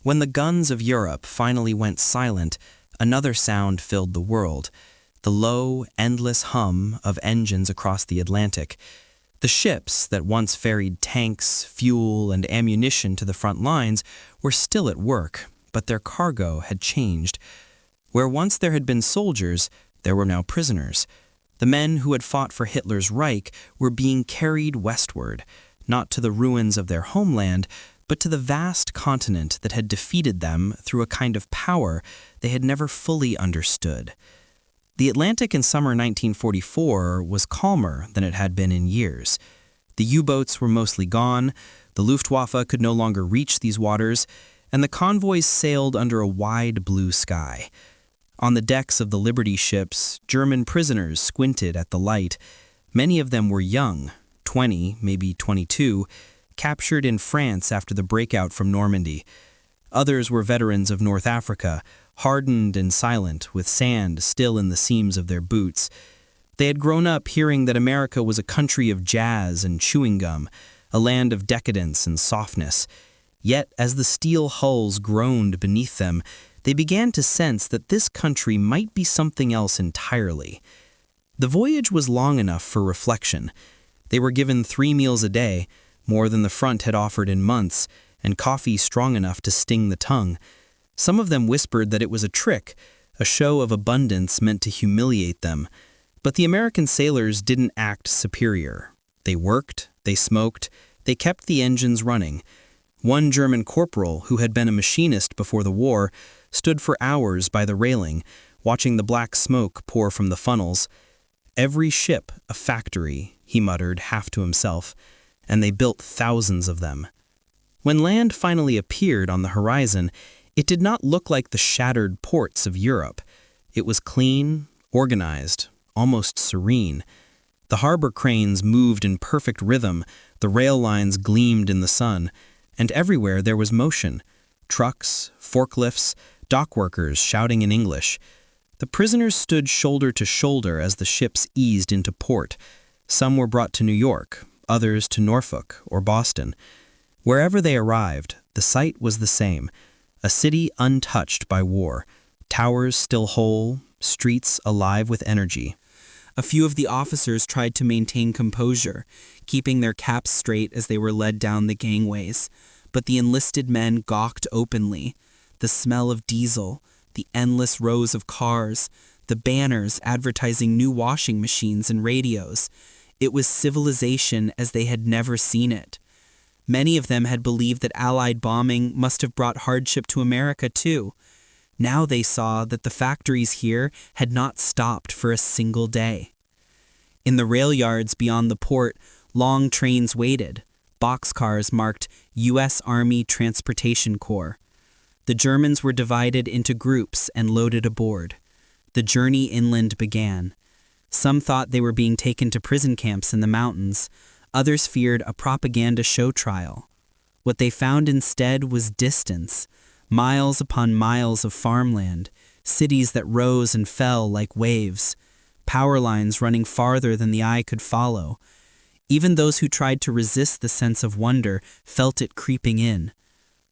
When the guns of Europe finally went silent, another sound filled the world, the low, endless hum of engines across the Atlantic. The ships that once ferried tanks, fuel, and ammunition to the front lines were still at work, but their cargo had changed. Where once there had been soldiers, there were now prisoners. The men who had fought for Hitler's Reich were being carried westward, not to the ruins of their homeland, but to the vast continent that had defeated them through a kind of power they had never fully understood. The Atlantic in summer 1944 was calmer than it had been in years. The U-boats were mostly gone, the Luftwaffe could no longer reach these waters, and the convoys sailed under a wide blue sky. On the decks of the Liberty ships, German prisoners squinted at the light. Many of them were young, 20, maybe 22, captured in France after the breakout from Normandy. Others were veterans of North Africa, hardened and silent, with sand still in the seams of their boots. They had grown up hearing that America was a country of jazz and chewing gum, a land of decadence and softness. Yet, as the steel hulls groaned beneath them, they began to sense that this country might be something else entirely. The voyage was long enough for reflection. They were given 3 meals a day, more than the front had offered in months, and coffee strong enough to sting the tongue. Some of them whispered that it was a trick, a show of abundance meant to humiliate them. But the American sailors didn't act superior. They worked, they smoked, they kept the engines running. One German corporal, who had been a machinist before the war, stood for hours by the railing, watching the black smoke pour from the funnels. "Every ship a factory," he muttered half to himself, and they built thousands of them. When land finally appeared on the horizon, it did not look like the shattered ports of Europe. It was clean, organized, almost serene. The harbor cranes moved in perfect rhythm, the rail lines gleamed in the sun, and everywhere there was motion. Trucks, forklifts, dock workers shouting in English. The prisoners stood shoulder to shoulder as the ships eased into port. Some were brought to New York, others to Norfolk or Boston. Wherever they arrived, the sight was the same, a city untouched by war, towers still whole, streets alive with energy. A few of the officers tried to maintain composure, keeping their caps straight as they were led down the gangways, but the enlisted men gawked openly. The smell of diesel, the endless rows of cars, the banners advertising new washing machines and radios. It was civilization as they had never seen it. Many of them had believed that Allied bombing must have brought hardship to America too. Now they saw that the factories here had not stopped for a single day. In the rail yards beyond the port, long trains waited, boxcars marked U.S. Army Transportation Corps. The Germans were divided into groups and loaded aboard. The journey inland began. Some thought they were being taken to prison camps in the mountains. Others feared a propaganda show trial. What they found instead was distance, miles upon miles of farmland, cities that rose and fell like waves, power lines running farther than the eye could follow. Even those who tried to resist the sense of wonder felt it creeping in.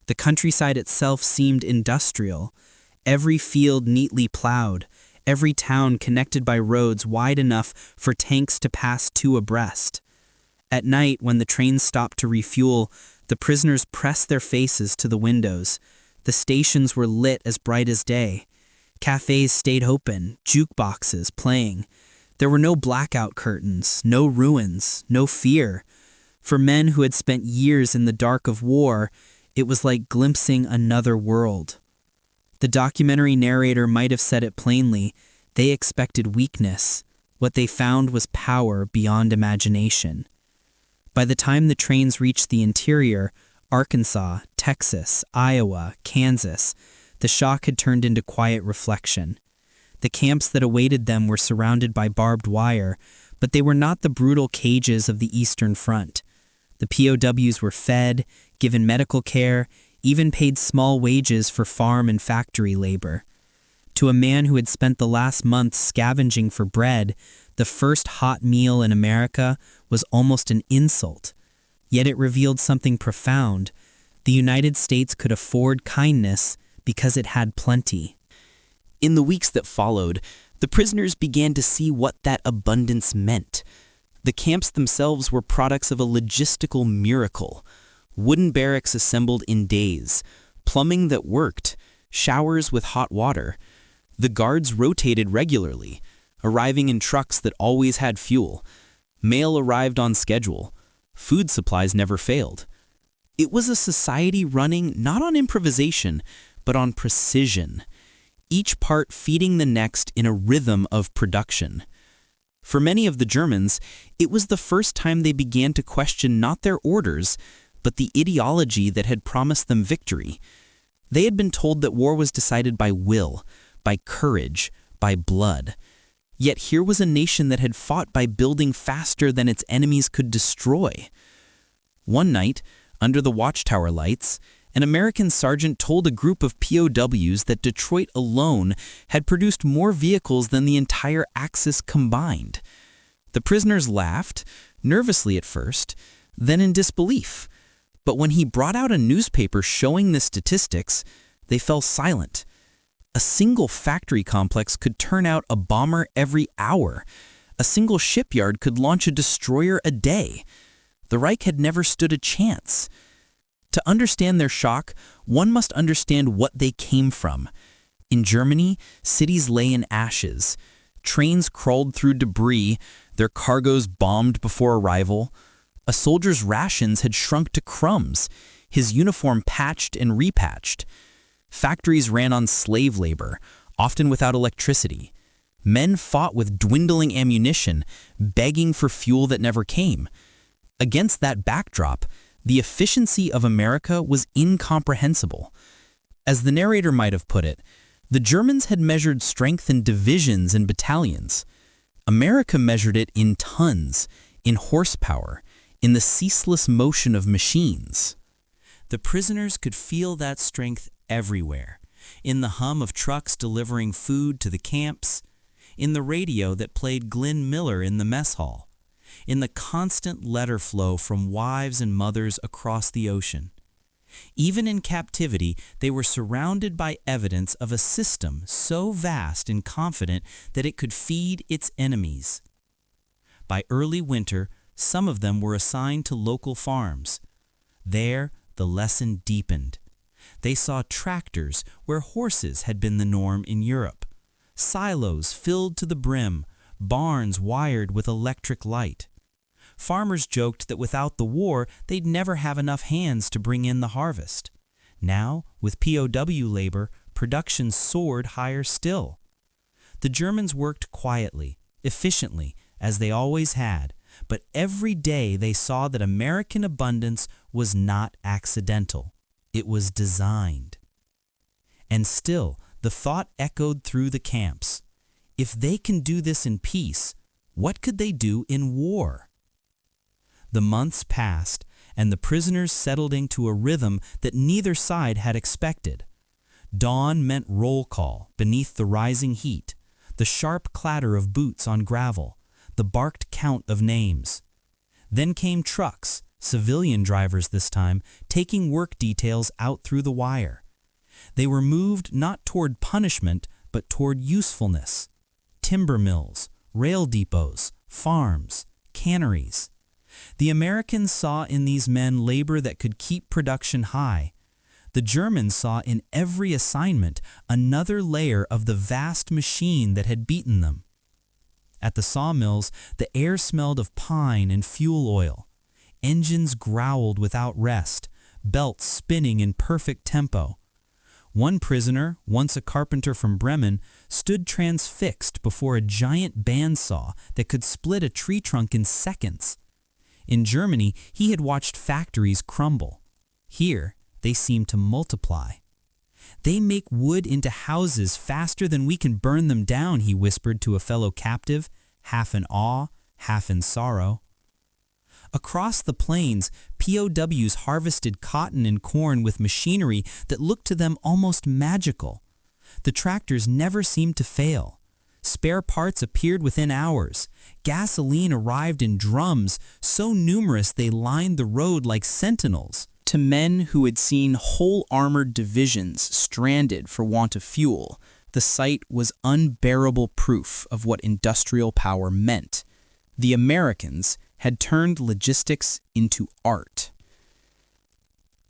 The countryside itself seemed industrial, every field neatly plowed, every town connected by roads wide enough for tanks to pass 2 abreast. At night, when the trains stopped to refuel, the prisoners pressed their faces to the windows. The stations were lit as bright as day. Cafes stayed open, jukeboxes playing. There were no blackout curtains, no ruins, no fear. For men who had spent years in the dark of war, it was like glimpsing another world. The documentary narrator might have said it plainly. They expected weakness. What they found was power beyond imagination. By the time the trains reached the interior, Arkansas, Texas, Iowa, Kansas, the shock had turned into quiet reflection. The camps that awaited them were surrounded by barbed wire, but they were not the brutal cages of the Eastern Front. The POWs were fed, given medical care, even paid small wages for farm and factory labor. To a man who had spent the last month scavenging for bread, the first hot meal in America was almost an insult. Yet it revealed something profound. The United States could afford kindness because it had plenty. In the weeks that followed, the prisoners began to see what that abundance meant. The camps themselves were products of a logistical miracle. Wooden barracks assembled in days, plumbing that worked, showers with hot water. The guards rotated regularly, arriving in trucks that always had fuel. Mail arrived on schedule. Food supplies never failed. It was a society running not on improvisation, but on precision, each part feeding the next in a rhythm of production. For many of the Germans, it was the first time they began to question not their orders, but the ideology that had promised them victory. They had been told that war was decided by will, by courage, by blood. Yet here was a nation that had fought by building faster than its enemies could destroy. One night, under the watchtower lights, an American sergeant told a group of POWs that Detroit alone had produced more vehicles than the entire Axis combined. The prisoners laughed, nervously at first, then in disbelief. But when he brought out a newspaper showing the statistics, they fell silent. A single factory complex could turn out a bomber every hour. A single shipyard could launch a destroyer a day. The Reich had never stood a chance. To understand their shock, one must understand what they came from. In Germany, cities lay in ashes. Trains crawled through debris, their cargoes bombed before arrival. A soldier's rations had shrunk to crumbs, his uniform patched and repatched. Factories ran on slave labor, often without electricity. Men fought with dwindling ammunition, begging for fuel that never came. Against that backdrop, the efficiency of America was incomprehensible. As the narrator might have put it, the Germans had measured strength in divisions and battalions. America measured it in tons, in horsepower, in the ceaseless motion of machines. The prisoners could feel that strength everywhere, in the hum of trucks delivering food to the camps, in the radio that played Glenn Miller in the mess hall, in the constant letter flow from wives and mothers across the ocean. Even in captivity, they were surrounded by evidence of a system so vast and confident that it could feed its enemies. By early winter, some of them were assigned to local farms. There, the lesson deepened. They saw tractors where horses had been the norm in Europe, silos filled to the brim, barns wired with electric light. Farmers joked that without the war, they'd never have enough hands to bring in the harvest. Now, with POW labor, production soared higher still. The Germans worked quietly, efficiently, as they always had, but every day they saw that American abundance was not accidental. It was designed. And still, the thought echoed through the camps. If they can do this in peace, what could they do in war? The months passed, and the prisoners settled into a rhythm that neither side had expected. Dawn meant roll call beneath the rising heat, the sharp clatter of boots on gravel, the barked count of names. Then came trucks, civilian drivers this time, taking work details out through the wire. They were moved not toward punishment, but toward usefulness. Timber mills, rail depots, farms, canneries. The Americans saw in these men labor that could keep production high. The Germans saw in every assignment another layer of the vast machine that had beaten them. At the sawmills, the air smelled of pine and fuel oil. Engines growled without rest, belts spinning in perfect tempo. One prisoner, once a carpenter from Bremen, stood transfixed before a giant bandsaw that could split a tree trunk in seconds. In Germany, he had watched factories crumble. Here, they seemed to multiply. "They make wood into houses faster than we can burn them down," he whispered to a fellow captive, half in awe, half in sorrow. Across the plains, POWs harvested cotton and corn with machinery that looked to them almost magical. The tractors never seemed to fail. Spare parts appeared within hours. Gasoline arrived in drums, so numerous they lined the road like sentinels. To men who had seen whole armored divisions stranded for want of fuel, the sight was unbearable proof of what industrial power meant. The Americans had turned logistics into art.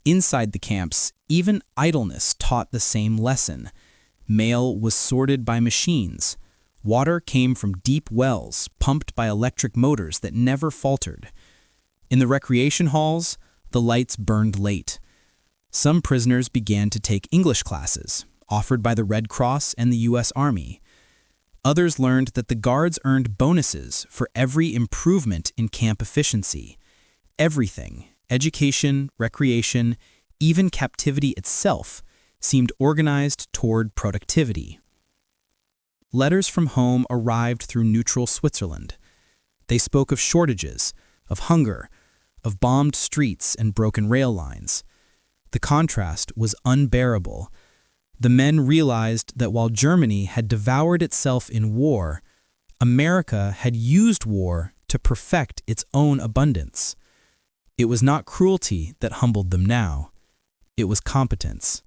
Inside the camps, even idleness taught the same lesson. Mail was sorted by machines. Water came from deep wells, pumped by electric motors that never faltered. In the recreation halls, the lights burned late. Some prisoners began to take English classes, offered by the Red Cross and the U.S. Army. Others learned that the guards earned bonuses for every improvement in camp efficiency. Everything, education, recreation, even captivity itself, seemed organized toward productivity. Letters from home arrived through neutral Switzerland. They spoke of shortages, of hunger, of bombed streets and broken rail lines. The contrast was unbearable. The men realized that while Germany had devoured itself in war, America had used war to perfect its own abundance. It was not cruelty that humbled them now. It was competence.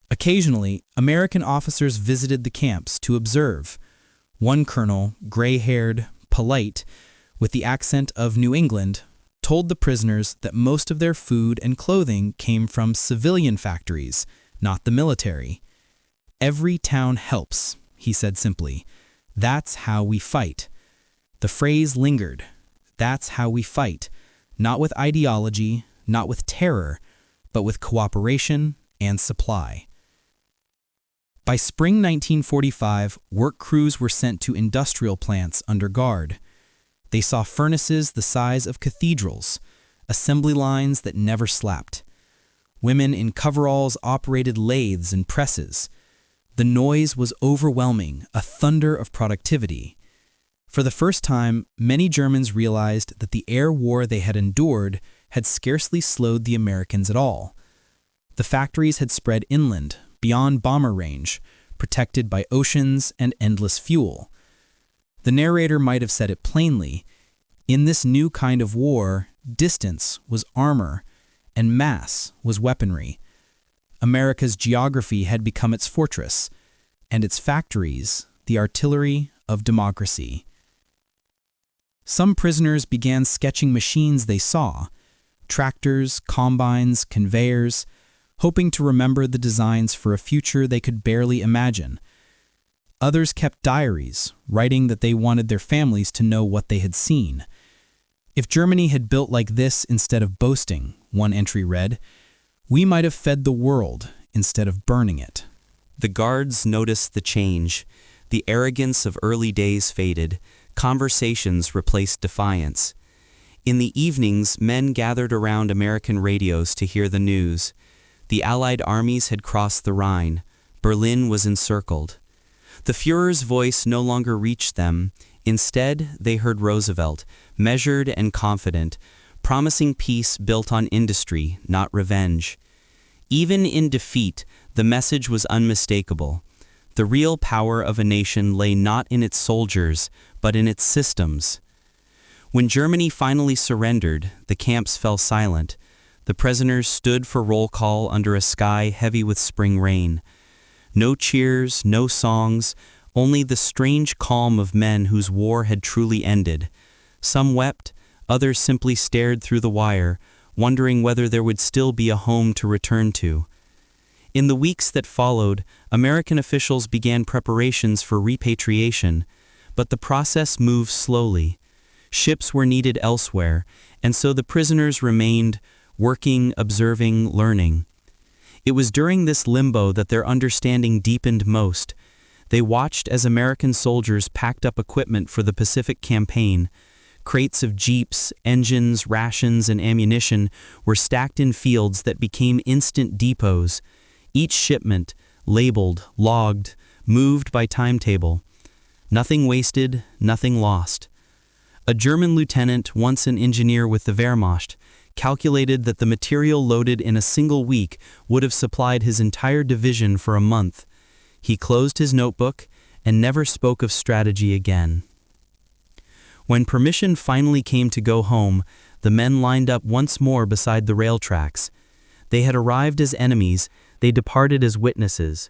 Occasionally, American officers visited the camps to observe. One colonel, gray-haired, polite, with the accent of New England, told the prisoners that most of their food and clothing came from civilian factories, not the military. "Every town helps," he said simply. "That's how we fight." The phrase lingered. That's how we fight, not with ideology, not with terror, but with cooperation and supply. By spring 1945, work crews were sent to industrial plants under guard. They saw furnaces the size of cathedrals, assembly lines that never slept. Women in coveralls operated lathes and presses. The noise was overwhelming, a thunder of productivity. For the first time, many Germans realized that the air war they had endured had scarcely slowed the Americans at all. The factories had spread inland, beyond bomber range, protected by oceans and endless fuel. The narrator might have said it plainly. In this new kind of war, distance was armor, and mass was weaponry. America's geography had become its fortress, and its factories the artillery of democracy. Some prisoners began sketching machines they saw, tractors, combines, conveyors, hoping to remember the designs for a future they could barely imagine. Others kept diaries, writing that they wanted their families to know what they had seen. "If Germany had built like this instead of boasting," one entry read, "we might have fed the world instead of burning it." The guards noticed the change. The arrogance of early days faded. Conversations replaced defiance. In the evenings, men gathered around American radios to hear the news. The Allied armies had crossed the Rhine. Berlin was encircled. The Führer's voice no longer reached them. Instead, they heard Roosevelt, measured and confident, promising peace built on industry, not revenge. Even in defeat, the message was unmistakable. The real power of a nation lay not in its soldiers, but in its systems. When Germany finally surrendered, the camps fell silent. The prisoners stood for roll call under a sky heavy with spring rain. No cheers, no songs, only the strange calm of men whose war had truly ended. Some wept, others simply stared through the wire, wondering whether there would still be a home to return to. In the weeks that followed, American officials began preparations for repatriation, but the process moved slowly. Ships were needed elsewhere, and so the prisoners remained, working, observing, learning. It was during this limbo that their understanding deepened most. They watched as American soldiers packed up equipment for the Pacific Campaign. Crates of jeeps, engines, rations, and ammunition were stacked in fields that became instant depots. Each shipment, labeled, logged, moved by timetable. Nothing wasted, nothing lost. A German lieutenant, once an engineer with the Wehrmacht, calculated that the material loaded in a single week would have supplied his entire division for a month. He closed his notebook and never spoke of strategy again. When permission finally came to go home, The men lined up once more beside the rail tracks. They had arrived as enemies, they departed as witnesses.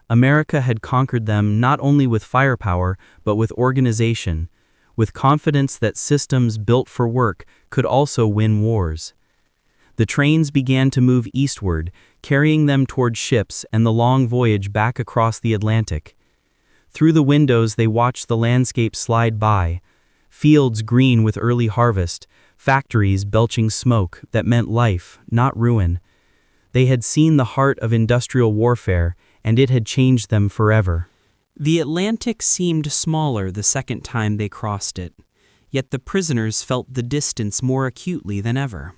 America had conquered them not only with firepower, but with organization, with confidence that systems built for work could also win wars. The trains began to move eastward, carrying them toward ships and the long voyage back across the Atlantic. Through the windows they watched the landscape slide by, fields green with early harvest, factories belching smoke that meant life, not ruin. They had seen the heart of industrial warfare, and it had changed them forever. The Atlantic seemed smaller the second time they crossed it, yet the prisoners felt the distance more acutely than ever.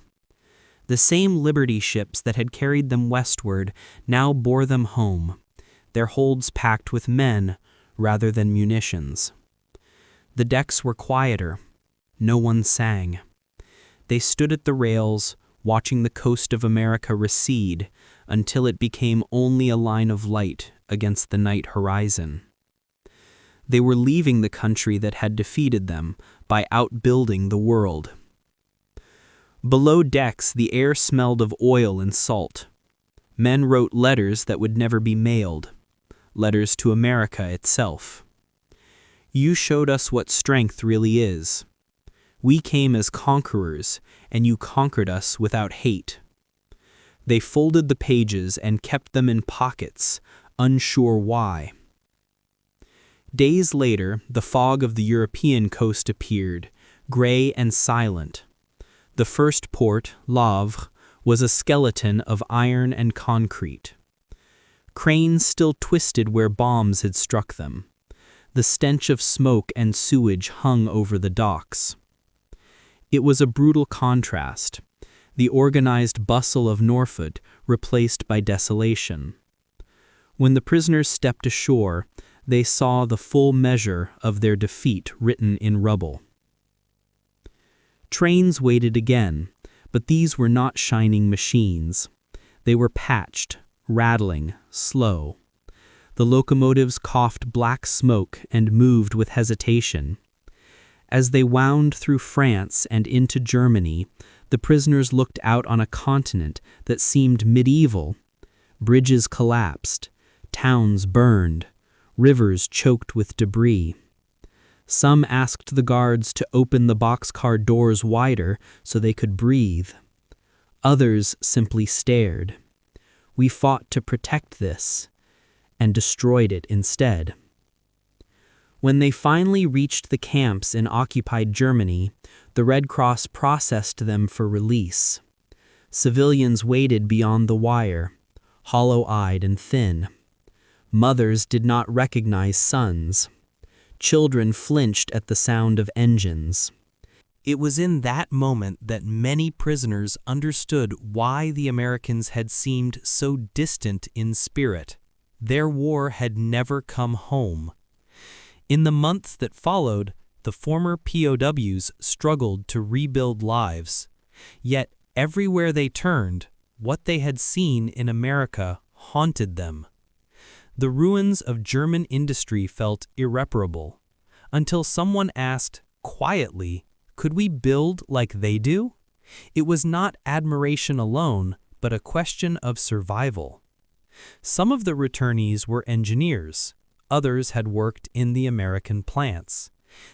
The same Liberty ships that had carried them westward now bore them home, their holds packed with men rather than munitions. The decks were quieter. No one sang. They stood at the rails, watching the coast of America recede until it became only a line of light against the night horizon. They were leaving the country that had defeated them by outbuilding the world. Below decks, the air smelled of oil and salt. Men wrote letters that would never be mailed, letters to America itself. You showed us what strength really is. We came as conquerors, and you conquered us without hate. They folded the pages and kept them in pockets, unsure why. Days later, the fog of the European coast appeared, gray and silent. The first port, Havre, was a skeleton of iron and concrete. Cranes still twisted where bombs had struck them. The stench of smoke and sewage hung over the docks. It was a brutal contrast, the organized bustle of Norfolk replaced by desolation. When the prisoners stepped ashore, they saw the full measure of their defeat written in rubble. Trains waited again, but these were not shining machines. They were patched, rattling, slow. The locomotives coughed black smoke and moved with hesitation. As they wound through France and into Germany, the prisoners looked out on a continent that seemed medieval. Bridges collapsed, towns burned, rivers choked with debris. Some asked the guards to open the boxcar doors wider so they could breathe. Others simply stared. We fought to protect this, and destroyed it instead. When they finally reached the camps in occupied Germany, the Red Cross processed them for release. Civilians waited beyond the wire, hollow-eyed and thin. Mothers did not recognize sons. Children flinched at the sound of engines. It was in that moment that many prisoners understood why the Americans had seemed so distant in spirit. Their war had never come home. In the months that followed, the former POWs struggled to rebuild lives. Yet everywhere they turned, what they had seen in America haunted them. The ruins of German industry felt irreparable, until someone asked, quietly, could we build like they do? It was not admiration alone, but a question of survival. Some of the returnees were engineers. Others had worked in the American plants.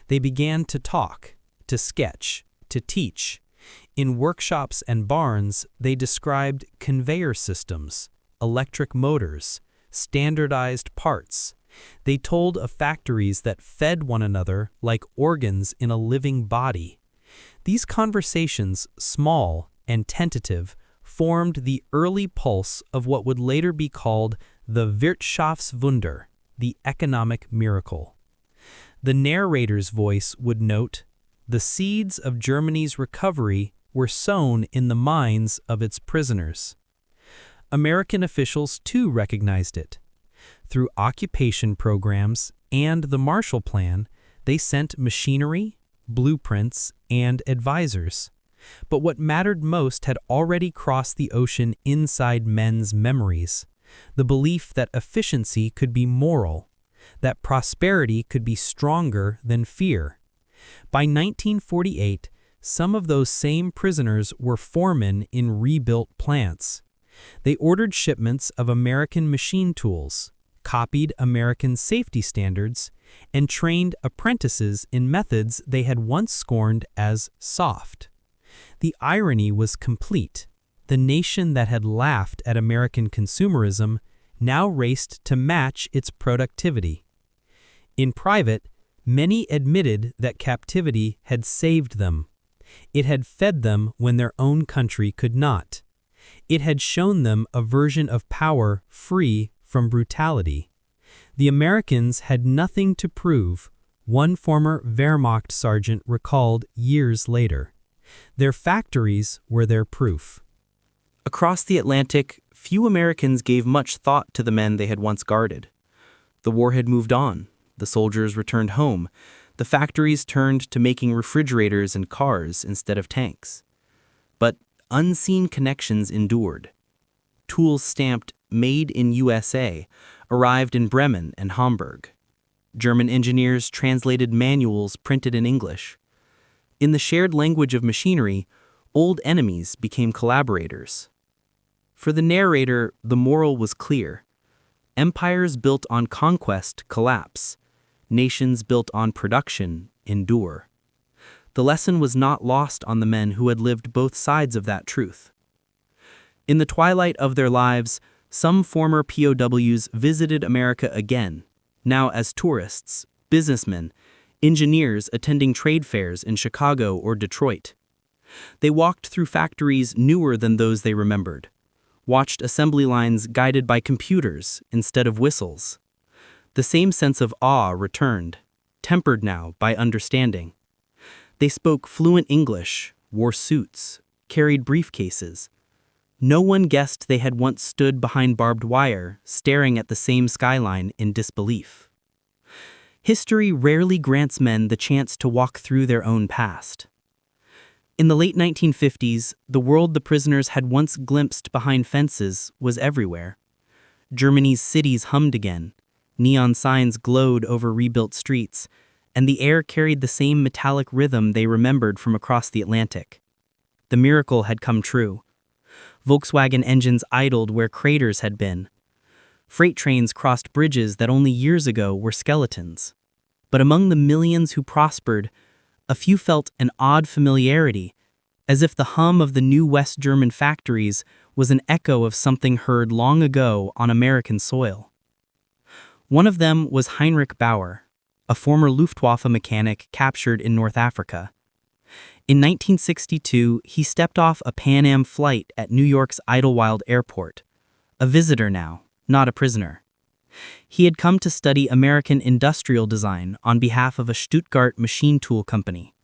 They began to talk, to sketch, to teach. In workshops and barns, they described conveyor systems, electric motors, standardized parts. They told of factories that fed one another like organs in a living body. These conversations, small and tentative, formed the early pulse of what would later be called the Wirtschaftswunder, the economic miracle. The narrator's voice would note, the seeds of Germany's recovery were sown in the minds of its prisoners. American officials too recognized it. Through occupation programs and the Marshall Plan, they sent machinery, blueprints, and advisors. But what mattered most had already crossed the ocean inside men's memories. The belief that efficiency could be moral, that prosperity could be stronger than fear. By 1948, Some of those same prisoners were foremen in rebuilt plants. They ordered shipments of American machine tools, copied American safety standards, and trained apprentices in methods they had once scorned as soft. The irony was complete. The nation that had laughed at American consumerism now raced to match its productivity. In private, many admitted that captivity had saved them. It had fed them when their own country could not. It had shown them a version of power free from brutality. The Americans had nothing to prove, one former Wehrmacht sergeant recalled years later. Their factories were their proof. Across the Atlantic, few Americans gave much thought to the men they had once guarded. The war had moved on. The soldiers returned home. The factories turned to making refrigerators and cars instead of tanks. But unseen connections endured. Tools stamped "Made in USA" arrived in Bremen and Hamburg. German engineers translated manuals printed in English. In the shared language of machinery, old enemies became collaborators. For the narrator, the moral was clear. Empires built on conquest collapse. Nations built on production endure. The lesson was not lost on the men who had lived both sides of that truth. In the twilight of their lives, some former POWs visited America again, now as tourists, businessmen, engineers attending trade fairs in Chicago or Detroit. They walked through factories newer than those they remembered, watched assembly lines guided by computers instead of whistles. The same sense of awe returned, tempered now by understanding. They spoke fluent English, wore suits, carried briefcases. No one guessed they had once stood behind barbed wire, staring at the same skyline in disbelief. History rarely grants men the chance to walk through their own past. In the late 1950s, the world the prisoners had once glimpsed behind fences was everywhere. Germany's cities hummed again. Neon signs glowed over rebuilt streets, and the air carried the same metallic rhythm they remembered from across the Atlantic. The miracle had come true. Volkswagen engines idled where craters had been. Freight trains crossed bridges that only years ago were skeletons. But among the millions who prospered, a few felt an odd familiarity, as if the hum of the new West German factories was an echo of something heard long ago on American soil. One of them was Heinrich Bauer, a former Luftwaffe mechanic captured in North Africa. In 1962, he stepped off a Pan Am flight at New York's Idlewild Airport, a visitor now, not a prisoner. He had come to study American industrial design on behalf of a Stuttgart machine tool company.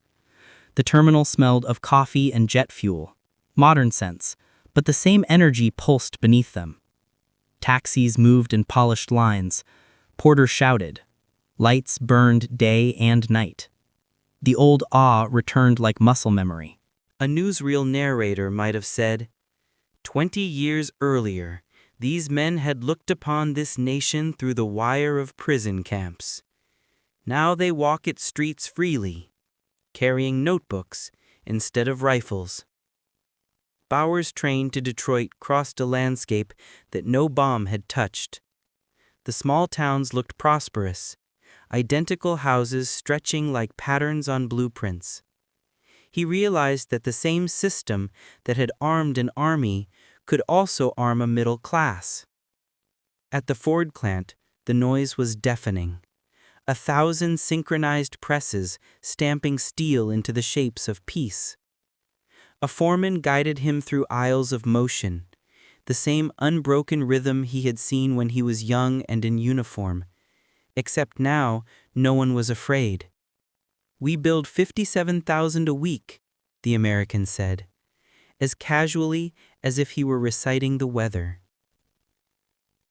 The terminal smelled of coffee and jet fuel, modern scents, but the same energy pulsed beneath them. Taxis moved in polished lines. Porters shouted. Lights burned day and night. The old awe returned like muscle memory. A newsreel narrator might have said, 20 years earlier, these men had looked upon this nation through the wire of prison camps. Now they walk its streets freely, carrying notebooks instead of rifles. Bauer's train to Detroit crossed a landscape that no bomb had touched. The small towns looked prosperous, identical houses stretching like patterns on blueprints. He realized that the same system that had armed an army could also arm a middle class. At the Ford plant, the noise was deafening. 1,000 synchronized presses stamping steel into the shapes of peace. A foreman guided him through aisles of motion, the same unbroken rhythm he had seen when he was young and in uniform. Except now, no one was afraid. "We build 57,000 a week," the American said, as casually as if he were reciting the weather.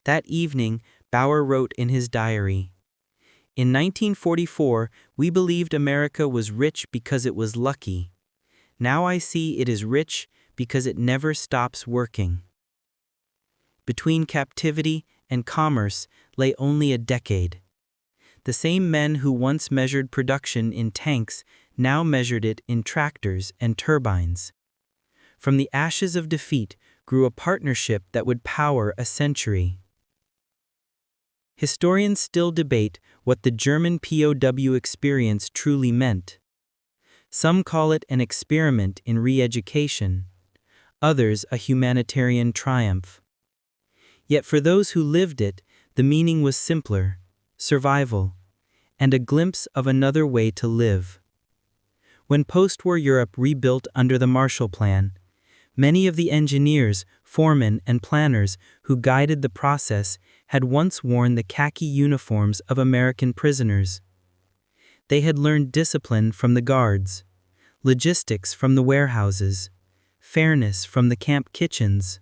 That evening, Bauer wrote in his diary, "In 1944, we believed America was rich because it was lucky. Now I see it is rich because it never stops working." Between captivity and commerce lay only a decade. The same men who once measured production in tanks now measured it in tractors and turbines. From the ashes of defeat grew a partnership that would power a century. Historians still debate what the German POW experience truly meant. Some call it an experiment in re-education, others a humanitarian triumph. Yet for those who lived it, the meaning was simpler: survival, and a glimpse of another way to live. When post-war Europe rebuilt under the Marshall Plan, many of the engineers, foremen, and planners who guided the process had once worn the khaki uniforms of American prisoners. They had learned discipline from the guards, logistics from the warehouses, fairness from the camp kitchens.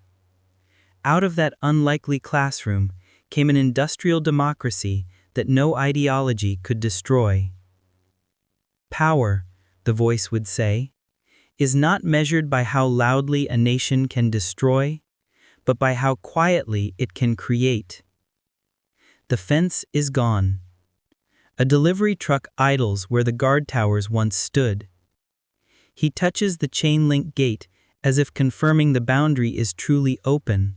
Out of that unlikely classroom came an industrial democracy that no ideology could destroy. Power, the voice would say, is not measured by how loudly a nation can destroy, but by how quietly it can create. The fence is gone. A delivery truck idles where the guard towers once stood. He touches the chain-link gate as if confirming the boundary is truly open,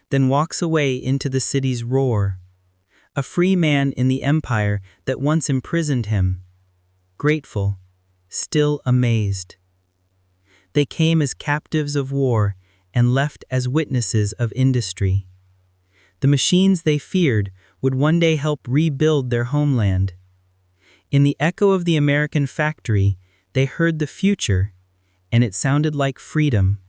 then walks away into the city's roar, a free man in the empire that once imprisoned him, grateful, still amazed. They came as captives of war and left as witnesses of industry. The machines they feared would one day help rebuild their homeland. In the echo of the American factory, they heard the future, and it sounded like freedom.